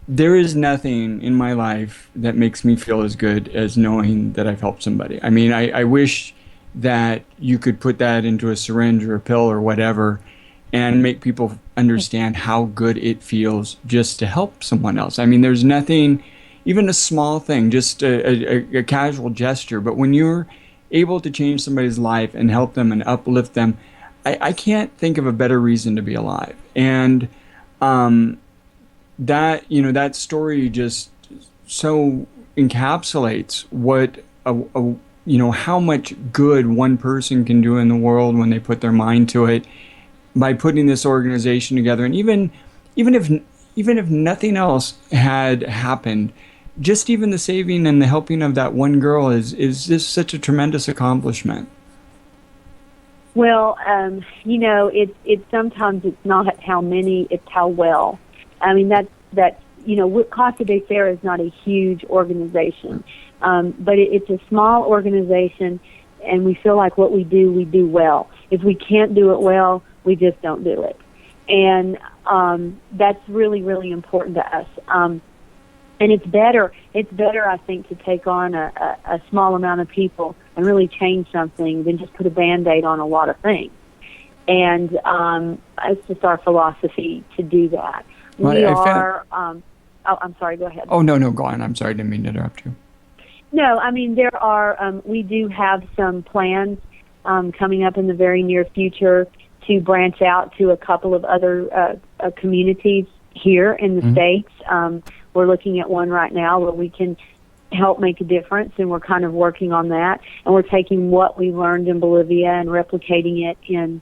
there is nothing in my life that makes me feel as good as knowing that I've helped somebody. I mean, I wish that you could put that into a syringe or a pill or whatever and make people understand how good it feels just to help someone else. I mean, there's nothing, even a small thing, just a casual gesture, but when you're able to change somebody's life and help them and uplift them, I can't think of a better reason to be alive. And that story just so encapsulates what how much good one person can do in the world when they put their mind to it by putting this organization together. And even if nothing else had happened, just even the saving and the helping of that one girl is just such a tremendous accomplishment. Well, it's sometimes it's not how many, it's how well. I mean, Casa de Sara is not a huge organization, but it's a small organization, and we feel like what we do well. If we can't do it well, we just don't do it. And that's really, really important to us. And it's better, I think, to take on a small amount of people and really change something than just put a Band-Aid on a lot of things. And it's just our philosophy to do that. I'm sorry, go ahead. Oh, no, go on. I'm sorry, I didn't mean to interrupt you. No, I mean, we do have some plans coming up in the very near future to branch out to a couple of other communities here in the States. We're looking at one right now where we can help make a difference, and we're kind of working on that. And we're taking what we learned in Bolivia and replicating it in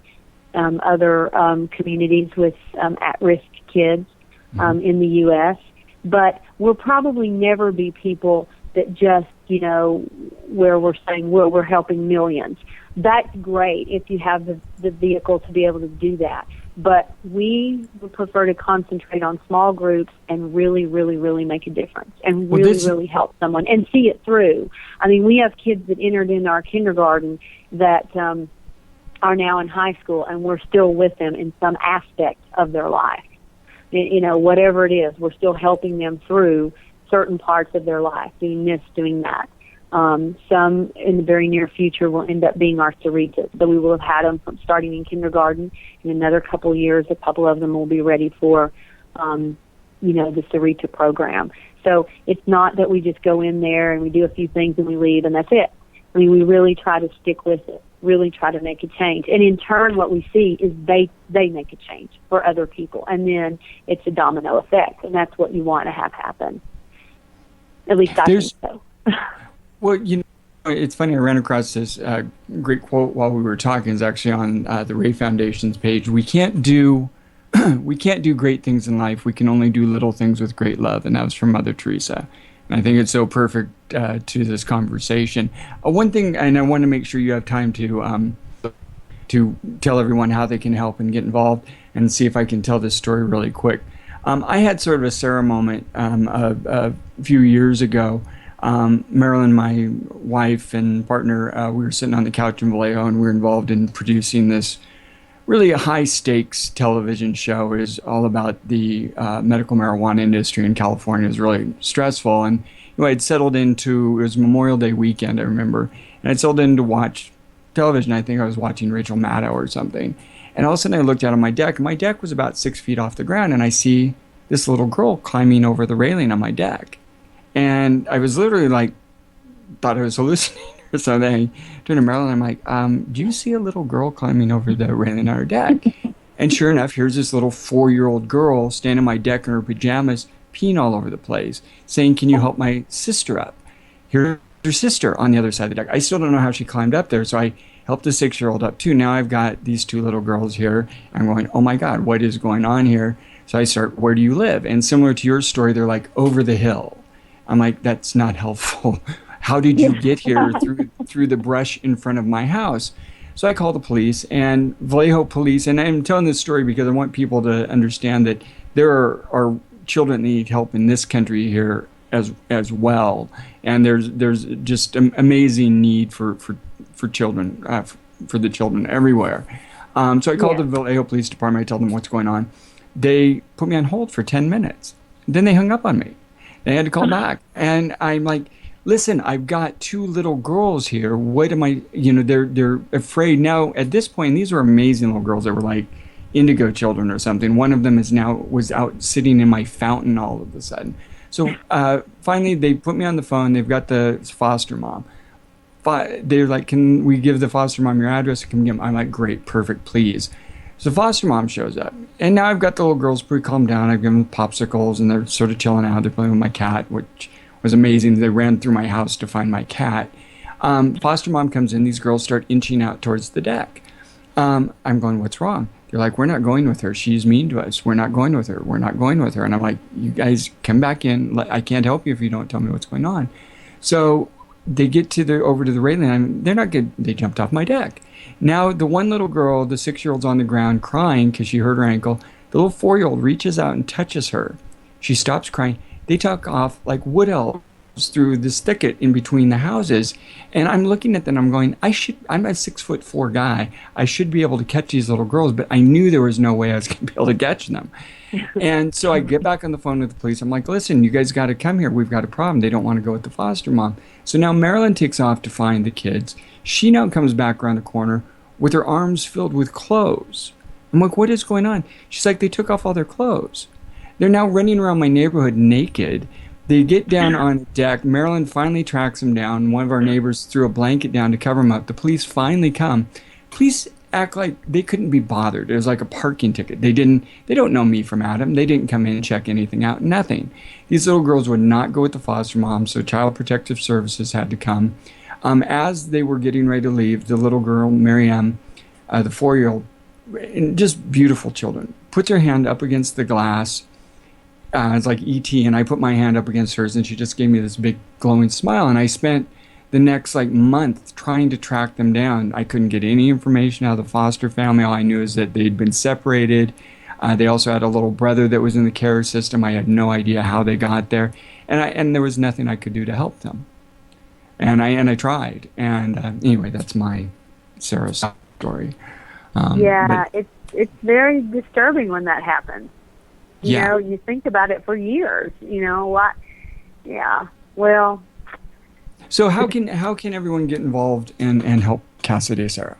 other communities with at-risk kids in the U.S. But we'll probably never be people that just, where we're saying we're helping millions. That's great if you have the vehicle to be able to do that. But we would prefer to concentrate on small groups and really, really, really make a difference and really help someone and see it through. I mean, we have kids that entered in our kindergarten that are now in high school, and we're still with them in some aspect of their life. Whatever it is, we're still helping them through certain parts of their life, doing this, doing that. Some in the very near future will end up being our Cerritos. So we will have had them from starting in kindergarten. In another couple of years, a couple of them will be ready for, the Cerrito program. So it's not that we just go in there and we do a few things and we leave and that's it. I mean, we really try to stick with it, really try to make a change. And in turn, what we see is they make a change for other people. And then it's a domino effect, and that's what you want to have happen. At least I think so. Well, it's funny. I ran across this great quote while we were talking. It's actually on the Ray Foundation's page. We can't do great things in life. We can only do little things with great love, and that was from Mother Teresa. And I think it's so perfect to this conversation. One thing, and I want to make sure you have time to tell everyone how they can help and get involved, and see if I can tell this story really quick. I had sort of a Sarah moment a few years ago. Marilyn, my wife and partner, we were sitting on the couch in Vallejo, and we were involved in producing this really a high-stakes television show. It is all about the medical marijuana industry in California. It was really stressful, and I'd settled into, it was Memorial Day weekend, I remember, and I'd settled in to watch television. I think I was watching Rachel Maddow or something, and all of a sudden I looked out on my deck, and my deck was about 6 feet off the ground, and I see this little girl climbing over the railing on my deck, and I was literally like, thought I was hallucinating. So then I turned to Marilyn, I'm like, do you see a little girl climbing over the railing on her deck? And sure enough, here's this little 4-year-old girl standing on my deck in her pajamas, peeing all over the place, saying, can you help my sister up? Here's her sister on the other side of the deck. I still don't know how she climbed up there, so I helped the 6-year-old up too. Now I've got these 2 little girls here. I'm going, oh my God, what is going on here? So I start, where do you live? And similar to your story, they're like, over the hill. I'm like, that's not helpful. How did you get here through the brush in front of my house? So I called the police, and Vallejo police, and I'm telling this story because I want people to understand that there are children that need help in this country here as well, and there's just an amazing need for children, for the children everywhere. So I called the Vallejo Police Department. I told them what's going on. They put me on hold for 10 minutes. Then they hung up on me. They had to call back, and I'm like, listen, I've got 2 little girls here. What am I, they're afraid. Now, at this point, these were amazing little girls that were like indigo children or something. One of them was out sitting in my fountain all of a sudden. So finally, they put me on the phone. They've got the foster mom. They're like, can we give the foster mom your address? I'm like, great, perfect, please. So foster mom shows up. And now I've got the little girls pretty calmed down. I've given them popsicles, and they're sort of chilling out. They're playing with my cat, which was amazing. They ran through my house to find my cat. Foster mom comes in. These girls start inching out towards the deck. I'm going, what's wrong? They're like, we're not going with her. She's mean to us. We're not going with her. We're not going with her. And I'm like, you guys come back in. I can't help you if you don't tell me what's going on. So they get over to the railing. They're not good. They jumped off my deck. Now the one little girl, the 6-year-old's on the ground crying because she hurt her ankle. The little 4-year-old reaches out and touches her. She stops crying. They took off like wood elves through this thicket in between the houses. And I'm looking at them, I'm going, I'm a 6'4" guy. I should be able to catch these little girls, but I knew there was no way I was going to be able to catch them. And so I get back on the phone with the police. I'm like, listen, you guys got to come here. We've got a problem. They don't want to go with the foster mom. So now Marilyn takes off to find the kids. She now comes back around the corner with her arms filled with clothes. I'm like, what is going on? She's like, they took off all their clothes. They're now running around my neighborhood naked. They get down on a deck. Marilyn finally tracks them down. One of our neighbors threw a blanket down to cover them up. The police finally come. Police act like they couldn't be bothered. It was like a parking ticket. They don't know me from Adam. They didn't come in and check anything out. Nothing. These little girls would not go with the foster mom, so Child Protective Services had to come. As they were getting ready to leave, the little girl, Miriam, the 4-year-old, just beautiful children, puts her hand up against the glass. It's like E.T., and I put my hand up against hers, and she just gave me this big glowing smile. And I spent the next month trying to track them down. I couldn't get any information out of the foster family. All I knew is that they'd been separated. They also had a little brother that was in the care system. I had no idea how they got there, and there was nothing I could do to help them. And I tried. And anyway, that's my Sarah story. It's very disturbing when that happens. You know, you think about it for years. You know what? Yeah. Well. So how can everyone get involved and help Casa de Sara?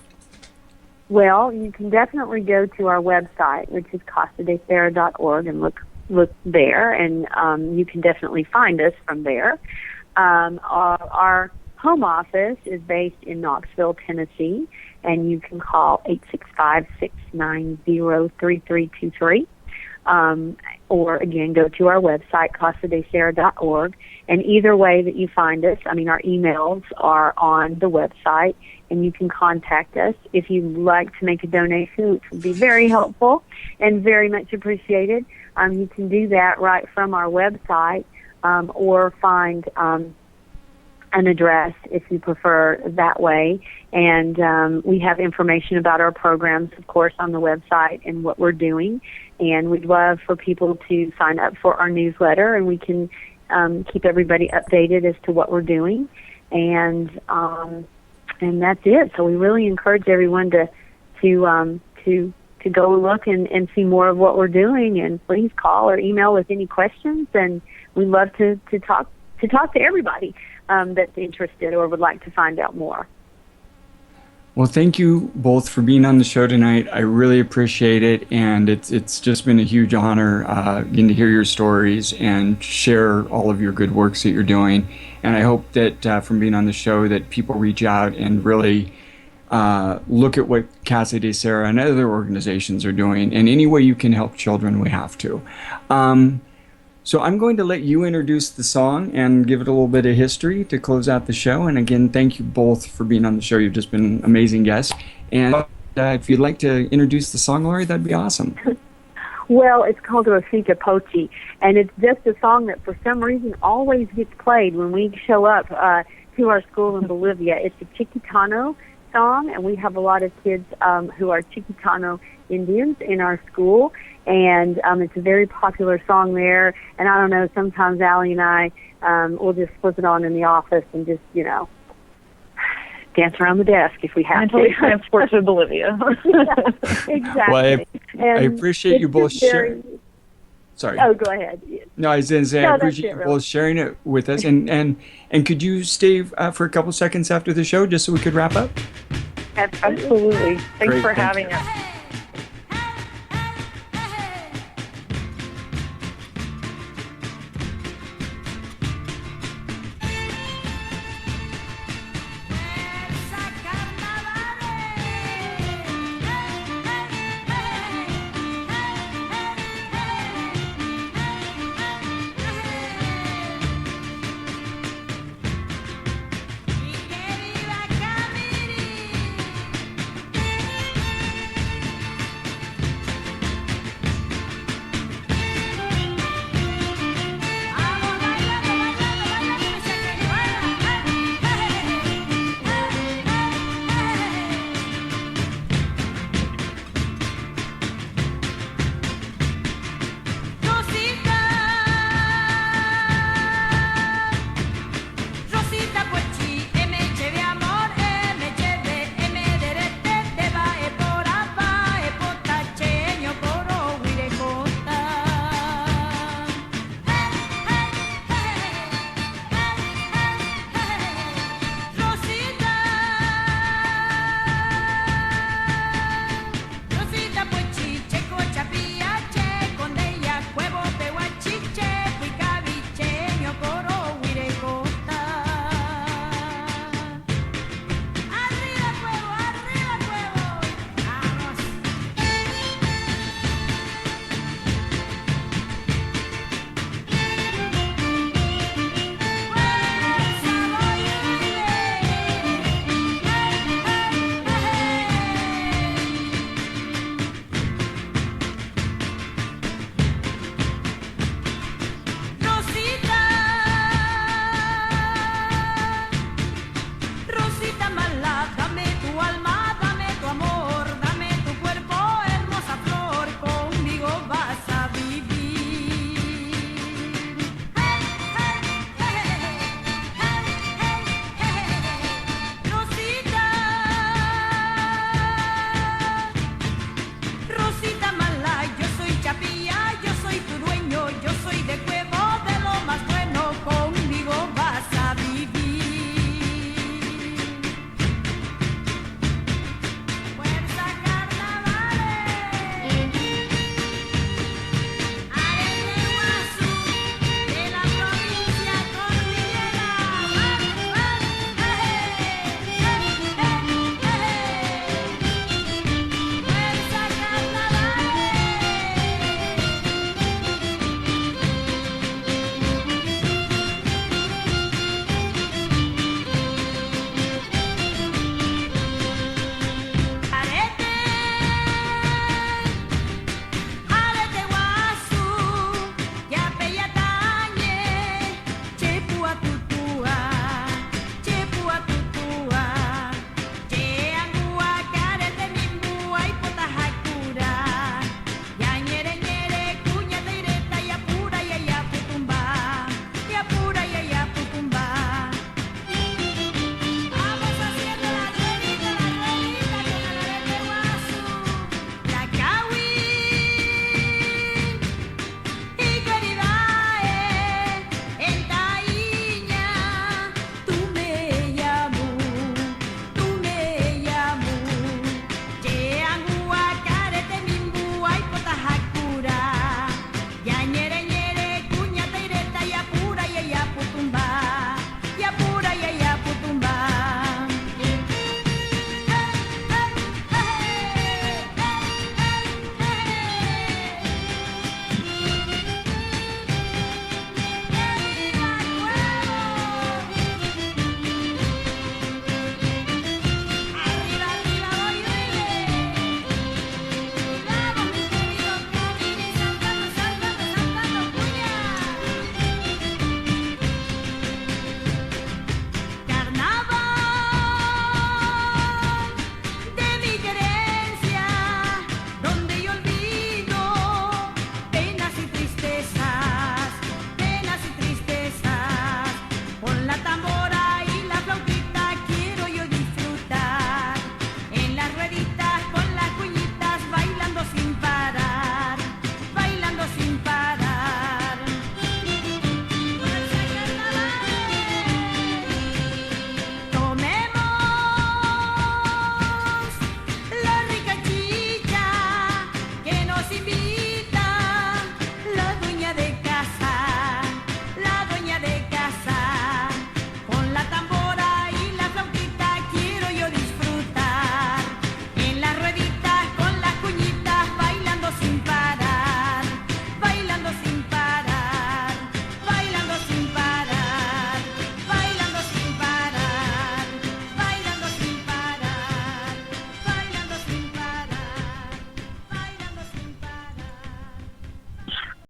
Well, you can definitely go to our website, which is casadesara.org, and look there, and you can definitely find us from there. Our home office is based in Knoxville, Tennessee, and you can call 865-690-3323. or again, go to our website, casadesara.org. And either way that you find us, I mean, our emails are on the website, and you can contact us if you'd like to make a donation, which would be very helpful and very much appreciated. You can do that right from our website, or find an address if you prefer that way. And we have information about our programs, of course, on the website and what we're doing. And we'd love for people to sign up for our newsletter, and we can keep everybody updated as to what we're doing. And that's it. So we really encourage everyone to go and look and see more of what we're doing. And please call or email with any questions. And we'd love to talk to everybody that's interested or would like to find out more. Well, thank you both for being on the show tonight. I really appreciate it, and it's just been a huge honor getting to hear your stories and share all of your good works that you're doing. And I hope that from being on the show that people reach out and really look at what Casa de Sara and other organizations are doing. And any way you can help children, we have to. So I'm going to let you introduce the song and give it a little bit of history to close out the show. And again, thank you both for being on the show. You've just been amazing guests. And if you'd like to introduce the song, Lori, that'd be awesome. Well, it's called Rosita Pochi, and it's just a song that for some reason always gets played when we show up to our school in Bolivia. It's a Chiquitano song, and we have a lot of kids who are Chiquitano Indians in our school, and it's a very popular song there. And I don't know, sometimes Allie and I will just flip it on in the office and just, dance around the desk if we have Mentally to. transport to Bolivia. Yeah, exactly. Well, I appreciate you both sharing. Sorry. Oh, go ahead. No, I was going to say, I appreciate you both sharing it with us. And could you stay for a couple seconds after the show just so we could wrap up? Absolutely. Thanks Great, for thank having you. us.